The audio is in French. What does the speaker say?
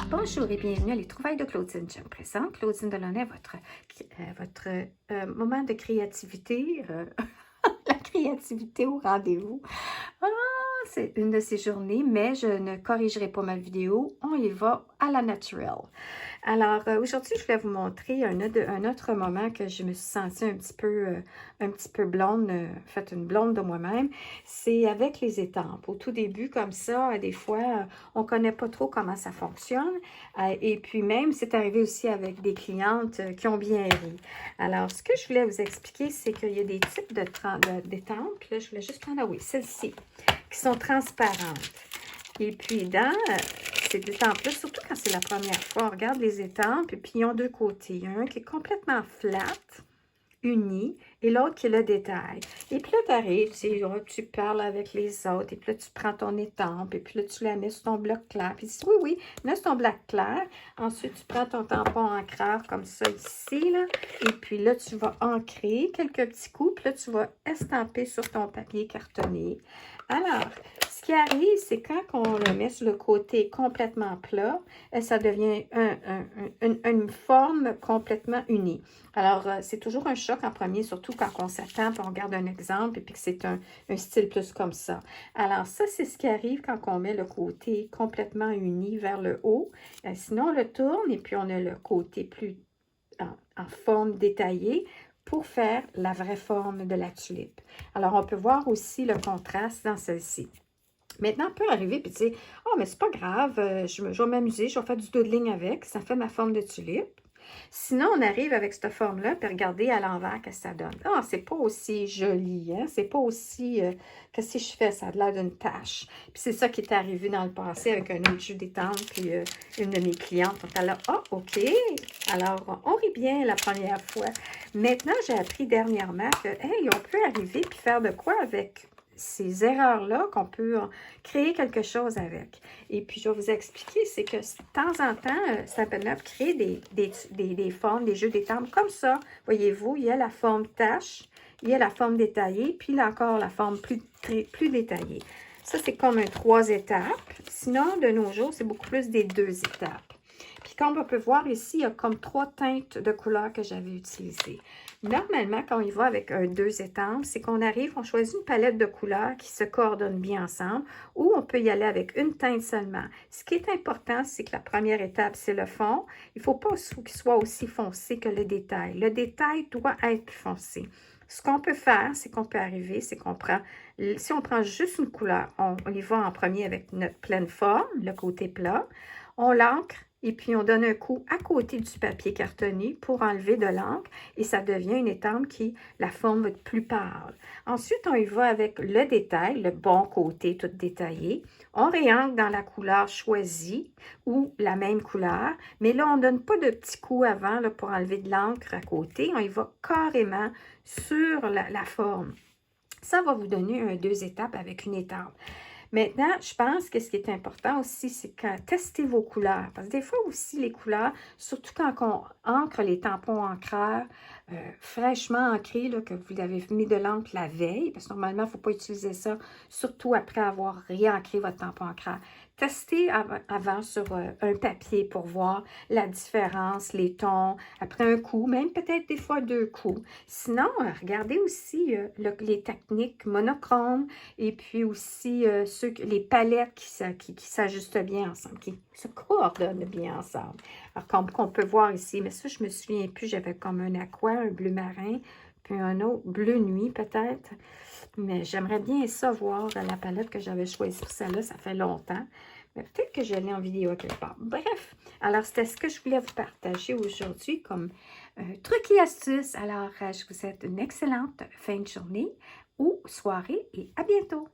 Bonjour et bienvenue à Les Trouvailles de Claudine. Je me présente, Claudine Delaunay, votre moment de créativité, la créativité au rendez-vous. Ah, c'est une de ces journées, mais je ne corrigerai pas ma vidéo. On y va à la naturelle. Alors, aujourd'hui, je voulais vous montrer un autre moment que je me suis sentie un petit peu blonde, fait une blonde de moi-même. C'est avec les étampes. Au tout début, comme ça, des fois, on ne connaît pas trop comment ça fonctionne. Et puis même, c'est arrivé aussi avec des clientes qui ont bien ri. Alors, ce que je voulais vous expliquer, c'est qu'il y a des types d'étampes. Là, je voulais juste prendre, ah oui, celle-ci, qui sont transparentes. Et puis, dans ces étampes-là, surtout quand c'est la première fois, on regarde les étampes, et puis ils ont deux côtés. Il y en a un qui est complètement flat, uni, et l'autre qui est le détail. Et puis là, tu arrives, tu parles avec les autres, et puis là, tu prends ton étampe, et puis là, tu la mets sur ton bloc clair. Puis tu dis, oui, oui, mets sur ton bloc clair. Ensuite, tu prends ton tampon ancreur comme ça ici, là. Et puis là, tu vas ancrer quelques petits coups, puis là, tu vas estamper sur ton papier cartonné. Alors, ce qui arrive, c'est quand on le met sur le côté complètement plat, ça devient une forme complètement unie. Alors, c'est toujours un choc en premier, surtout quand on s'attend, puis on regarde un exemple, et puis que c'est un style plus comme ça. Alors, ça, c'est ce qui arrive quand on met le côté complètement uni vers le haut. Sinon, on le tourne, et puis on a le côté plus en forme détaillée, pour faire la vraie forme de la tulipe. Alors, on peut voir aussi le contraste dans celle-ci. Maintenant, on peut arriver et dire, « Oh, mais c'est pas grave, je vais m'amuser, je vais faire du doodling avec, ça fait ma forme de tulipe. » Sinon, on arrive avec cette forme-là, puis regardez à l'envers que ça donne. Ah, c'est pas aussi joli, hein? C'est pas aussi... que si je fais, ça a l'air d'une tache. Puis c'est ça qui est arrivé dans le passé avec un autre jeu d'étampe, puis une de mes clientes, elle là, ah, OK. Alors, on rit bien la première fois. Maintenant, j'ai appris dernièrement que, hey, on peut arriver puis faire de quoi avec ces erreurs-là, qu'on peut créer quelque chose avec. Et puis, je vais vous expliquer, c'est que de temps en temps, Stampin' Up crée des formes, des jeux d'étampes comme ça. Voyez-vous, il y a la forme tache, il y a la forme détaillée, puis là encore, la forme plus détaillée. Ça, c'est comme un 3 étapes. Sinon, de nos jours, c'est beaucoup plus des 2 étapes. Puis comme on peut voir ici, il y a comme 3 teintes de couleurs que j'avais utilisées. Normalement, quand on y va avec 2 étampes, c'est qu'on arrive, on choisit une palette de couleurs qui se coordonne bien ensemble, ou on peut y aller avec une teinte seulement. Ce qui est important, c'est que la première étape, c'est le fond. Il ne faut pas qu'il soit aussi foncé que le détail. Le détail doit être plus foncé. Ce qu'on peut faire, c'est qu'on peut arriver, c'est qu'on prend, si on prend juste une couleur, on y va en premier avec notre pleine forme, le côté plat, on l'encre, et puis on donne un coup à côté du papier cartonné pour enlever de l'encre et ça devient une étampe qui, la forme va être plus pâle. Ensuite, on y va avec le détail, le bon côté tout détaillé. On réancre dans la couleur choisie ou la même couleur, mais là, on ne donne pas de petits coups avant là, pour enlever de l'encre à côté. On y va carrément sur la forme. Ça va vous donner 2 étapes avec une étampe. Maintenant, je pense que ce qui est important aussi, c'est que testez vos couleurs. Parce que des fois aussi, les couleurs, surtout quand on ancre les tampons encreurs, fraîchement ancrés, là, que vous avez mis de l'encre la veille, parce que normalement, il ne faut pas utiliser ça, surtout après avoir réancré votre tampon encreur. Testez avant sur un papier pour voir la différence, les tons, après un coup, même peut-être des fois 2 coups. Sinon, regardez aussi les techniques monochromes et puis aussi les palettes qui s'ajustent bien ensemble, qui se coordonnent bien ensemble. Alors, comme on peut voir ici, mais ça, je me souviens plus, j'avais comme un aqua, un bleu marin, puis un autre bleu nuit peut-être. Mais j'aimerais bien ça voir la palette que j'avais choisie pour celle-là, ça fait longtemps. Mais peut-être que je l'ai en vidéo quelque part. Bref, alors c'était ce que je voulais vous partager aujourd'hui comme truc et astuce. Alors, je vous souhaite une excellente fin de journée ou soirée et à bientôt.